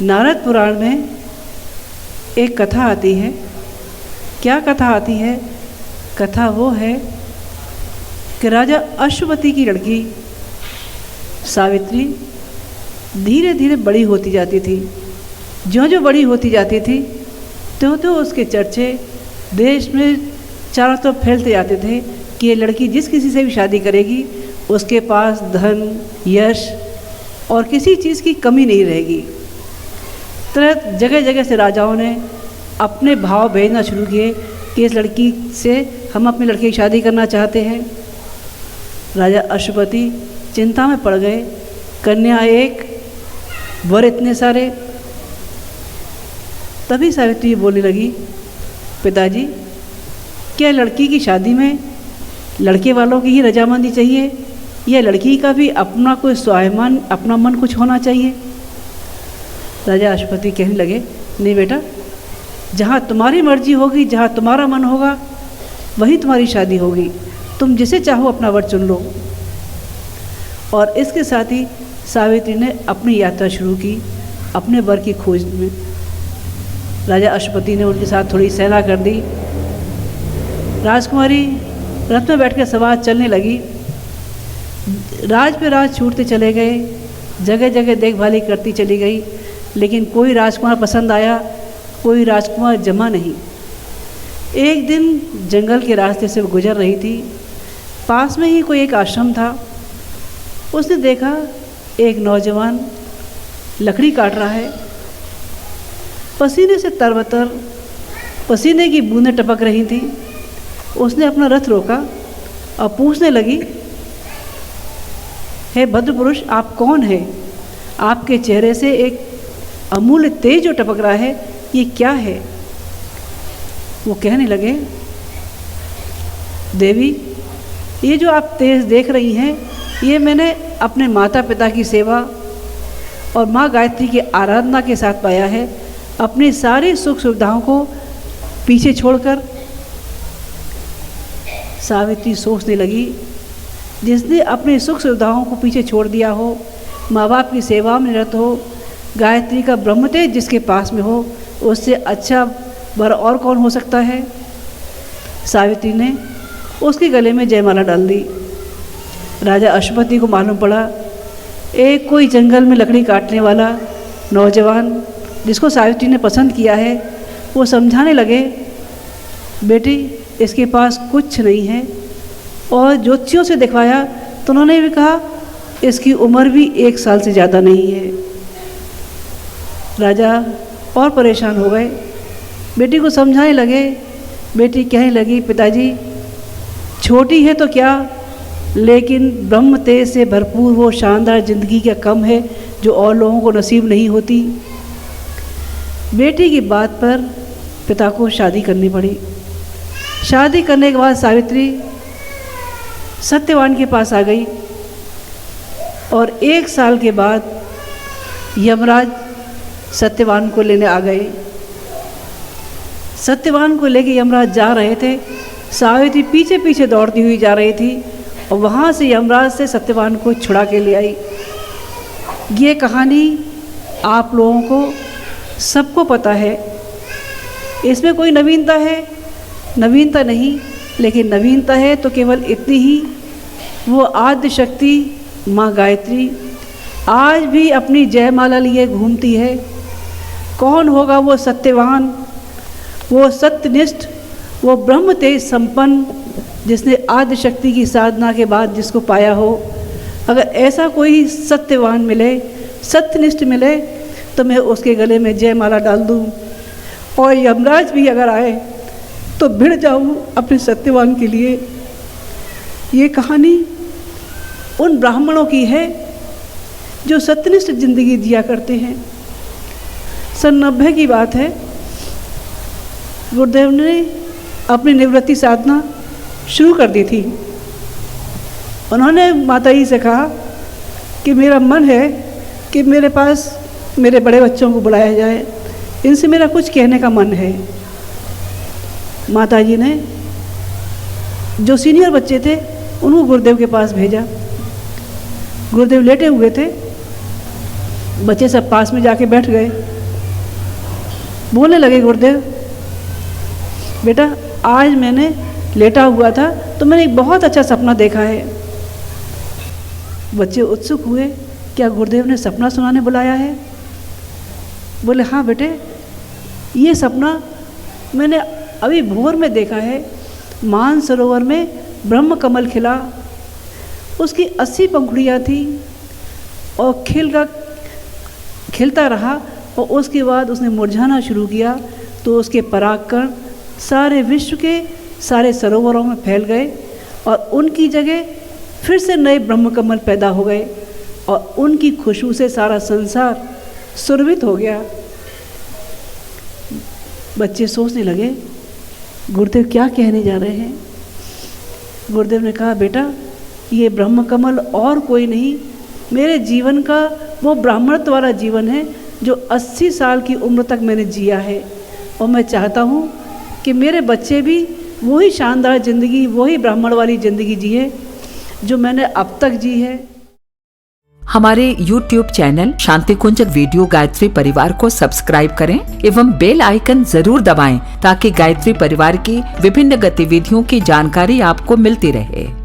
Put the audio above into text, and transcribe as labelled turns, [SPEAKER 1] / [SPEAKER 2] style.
[SPEAKER 1] नारद पुराण में एक कथा आती है। क्या कथा आती है? कथा वो है कि राजा अश्वपति की लड़की सावित्री धीरे धीरे बड़ी होती जाती थी। ज्यों ज्यों बड़ी होती जाती थी त्यों त्यों उसके चर्चे देश में चारों तरफ फैलते जाते थे कि ये लड़की जिस किसी से भी शादी करेगी उसके पास धन, यश और किसी चीज़ की कमी नहीं रहेगी। तरह जगह जगह से राजाओं ने अपने भाव भेजना शुरू किए कि इस लड़की से हम अपनी लड़की की शादी करना चाहते हैं। राजा अश्वपति चिंता में पड़ गए। कन्या एक, वर इतने सारे। तभी सावित्री बोलने लगी, पिताजी, क्या लड़की की शादी में लड़के वालों की ही रजामंदी चाहिए या लड़की का भी अपना कोई स्वाभिमान, अपना मन कुछ होना चाहिए? राजा अश्वपति कहने लगे, नहीं बेटा, जहाँ तुम्हारी मर्जी होगी, जहाँ तुम्हारा मन होगा वहीं तुम्हारी शादी होगी। तुम जिसे चाहो अपना वर चुन लो। और इसके साथ ही सावित्री ने अपनी यात्रा शुरू की अपने वर की खोज में। राजा अश्वपति ने उनके साथ थोड़ी सेना कर दी। राजकुमारी रथ में बैठकर सवार चलने लगी। राज पे राज छूटते चले गए, जगह जगह देखभाली करती चली गई, लेकिन कोई राजकुमार पसंद आया, कोई राजकुमार जमा नहीं। एक दिन जंगल के रास्ते से गुजर रही थी। पास में ही कोई एक आश्रम था। उसने देखा एक नौजवान लकड़ी काट रहा है। पसीने से तरबतर पसीने की बूंदें टपक रही थी। उसने अपना रथ रोका और पूछने लगी, हे भद्र पुरुष, आप कौन हैं? आपके चेहरे से एक अमूल्य तेज जो टपक रहा है, ये क्या है? वो कहने लगे, देवी, ये जो आप तेज देख रही हैं, ये मैंने अपने माता पिता की सेवा और माँ गायत्री की आराधना के साथ पाया है। अपनी सारी सुख सुविधाओं को पीछे छोड़कर। सावित्री सोचने लगी, जिसने अपनी सुख सुविधाओं को पीछे छोड़ दिया हो, माँ बाप की सेवा में निरत हो, गायत्री का ब्रह्म तेज जिसके पास में हो, उससे अच्छा वर और कौन हो सकता है? सावित्री ने उसके गले में जयमाला डाल दी। राजा अश्वपति को मालूम पड़ा एक कोई जंगल में लकड़ी काटने वाला नौजवान जिसको सावित्री ने पसंद किया है। वो समझाने लगे, बेटी, इसके पास कुछ नहीं है। और ज्योतिषियों से दिखवाया तो उन्होंने भी कहा इसकी उम्र भी 1 साल से ज़्यादा नहीं है। राजा और परेशान हो गए। बेटी को समझाने लगे। बेटी कहने लगी, पिताजी, छोटी है तो क्या, लेकिन ब्रह्म तेज से भरपूर वो शानदार ज़िंदगी क्या कम है जो और लोगों को नसीब नहीं होती। बेटी की बात पर पिता को शादी करनी पड़ी। शादी करने के बाद सावित्री सत्यवान के पास आ गई और 1 साल के बाद यमराज सत्यवान को लेने आ गए। सत्यवान को लेके यमराज जा रहे थे। सावित्री पीछे पीछे दौड़ती हुई जा रही थी और वहाँ से यमराज से सत्यवान को छुड़ा के ले आई। ये कहानी आप लोगों को सबको पता है। इसमें कोई नवीनता है? नवीनता नहीं, लेकिन नवीनता है तो केवल इतनी ही, वो आद्य शक्ति माँ गायत्री आज भी अपनी जयमाला लिए घूमती है। कौन होगा वो सत्यवान, वो सत्यनिष्ठ, वो ब्रह्म तेज संपन्न जिसने आद्य शक्ति की साधना के बाद जिसको पाया हो? अगर ऐसा कोई सत्यवान मिले, सत्यनिष्ठ मिले, तो मैं उसके गले में जयमाला डाल दूँ और यमराज भी अगर आए तो भिड़ जाऊँ अपने सत्यवान के लिए। ये कहानी उन ब्राह्मणों की है जो सत्यनिष्ठ जिंदगी जिया करते हैं। सन 90 की बात है। गुरुदेव ने अपनी निवृत्ति साधना शुरू कर दी थी। उन्होंने माता जी से कहा कि मेरा मन है कि मेरे पास मेरे बड़े बच्चों को बुलाया जाए, इनसे मेरा कुछ कहने का मन है। माता जी ने जो सीनियर बच्चे थे उनको गुरुदेव के पास भेजा। गुरुदेव लेटे हुए थे। बच्चे सब पास में जाके बैठ गए। बोलने लगे, गुरुदेव बेटा आज मैंने लेटा हुआ था तो मैंने एक बहुत अच्छा सपना देखा है। बच्चे उत्सुक हुए, क्या गुरुदेव ने सपना सुनाने बुलाया है? बोले हाँ बेटे, ये सपना मैंने अभी भोर में देखा है। मानसरोवर में ब्रह्म कमल खिला, उसकी 80 पंखुड़ियाँ थी और खिलता रहा और उसके बाद उसने मुरझाना शुरू किया तो उसके परागकण सारे विश्व के सारे सरोवरों में फैल गए और उनकी जगह फिर से नए ब्रह्मकमल पैदा हो गए और उनकी खुशबू से सारा संसार सुरभित हो गया। बच्चे सोचने लगे, गुरुदेव क्या कहने जा रहे हैं? गुरुदेव ने कहा, बेटा ये ब्रह्मकमल और कोई नहीं, मेरे जीवन का वो ब्राह्मणत्व वाला जीवन है जो 80 साल की उम्र तक मैंने जिया है और मैं चाहता हूँ कि मेरे बच्चे भी वही शानदार ज़िंदगी, वही ब्राह्मण वाली ज़िंदगी जिए जो मैंने अब तक जी है।
[SPEAKER 2] हमारे YouTube चैनल शांति कुंज वीडियो गायत्री परिवार को सब्सक्राइब करें एवं बेल आइकन जरूर दबाएं ताकि गायत्री परिवार की विभिन्न गतिविधियों की जानकारी आपको मिलती रहे।